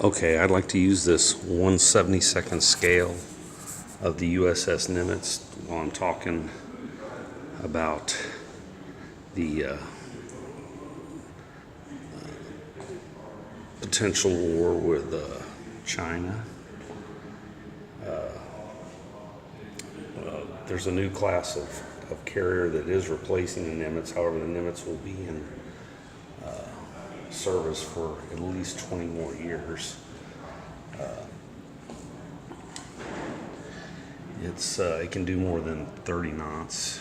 Okay, I'd like to use this 1/72nd scale of the USS Nimitz while I'm talking about the potential war with China. There's a new class of carrier that is replacing the Nimitz. However, the Nimitz will be in service for at least 20 more years. It can do more than 30 knots.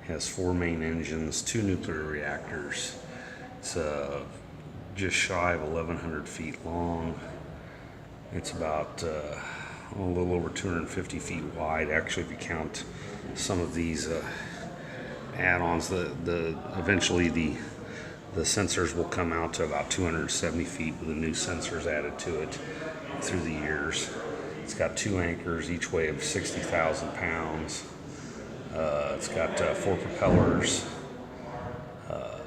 It has 4 main engines, 2 nuclear reactors. It's just shy of 1,100 feet long. It's about a little over 250 feet wide. Actually, if you count some of these add-ons, eventually the sensors will come out to about 270 feet with the new sensors added to it through the years. It's got 2 anchors, each weigh of 60,000 pounds. It's got 4 propellers.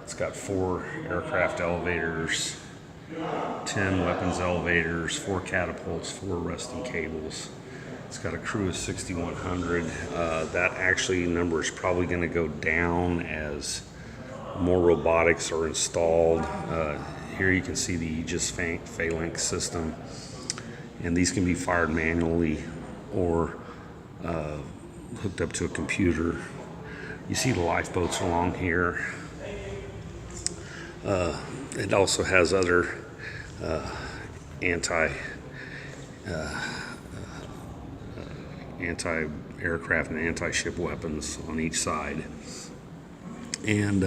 It's got 4 aircraft elevators, 10 weapons elevators, 4 catapults, 4 arresting cables. It's got a crew of 6,100. That actually number is probably going to go down as more robotics are installed. Here you can see the Aegis Phalanx system, and these can be fired manually or hooked up to a computer. You see the lifeboats along here. It also has other anti-aircraft and anti-ship weapons on each side. And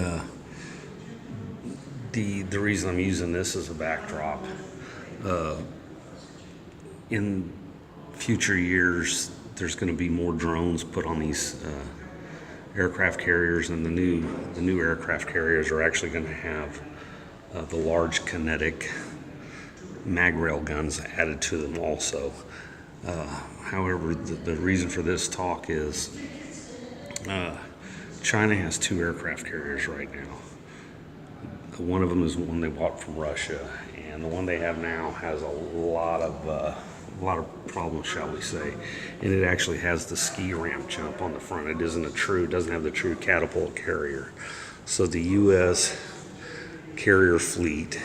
the reason I'm using this as a backdrop, in future years there's going to be more drones put on these aircraft carriers, and the new aircraft carriers are actually going to have the large kinetic mag rail guns added to them also. However, the reason for this talk is China has 2 aircraft carriers right now. One of them is one they bought from Russia, and the one they have now has a lot of problems, shall we say. And it actually has the ski ramp jump on the front. It doesn't have the true catapult carrier. So the U.S. carrier fleet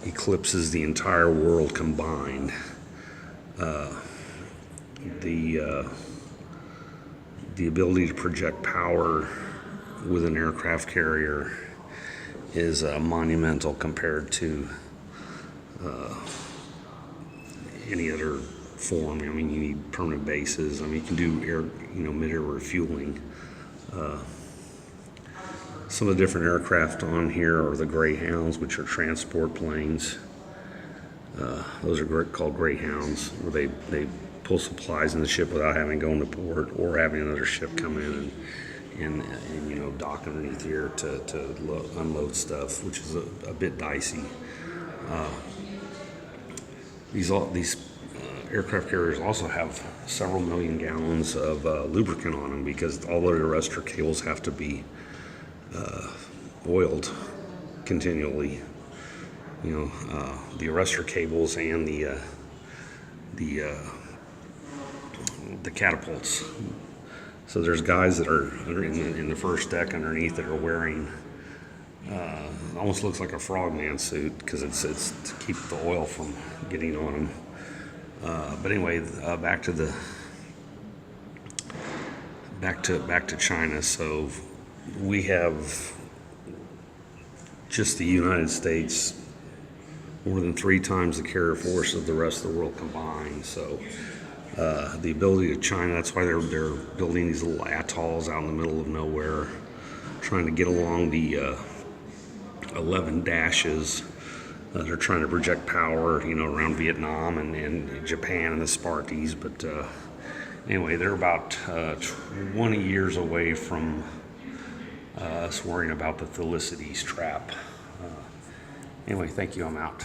eclipses the entire world combined. The ability to project power with an aircraft carrier is monumental compared to any other form. I mean, you need permanent bases. I mean, you can do mid-air refueling. Some of the different aircraft on here are the Greyhounds, which are transport planes. Those are called Greyhounds, where they pull supplies in the ship without having to go into port or having another ship come in and dock underneath here to unload stuff, which is a bit dicey. These aircraft carriers also have several million gallons of lubricant on them, because all of the arrestor cables have to be oiled continually. The arrestor cables and the catapults. So there's guys that are in the first deck underneath that are wearing almost looks like a frogman suit, because it's to keep the oil from getting on them. But anyway, back to China. So we have, just the United States, more than 3 times the carrier force of the rest of the world combined. So the ability of China, that's why they're building these little atolls out in the middle of nowhere, trying to get along the 11 dashes. They're trying to project power, around Vietnam and Japan and the Sparties. But anyway, they're about 20 years away from us worrying about the Thucydides trap. Anyway, thank you. I'm out.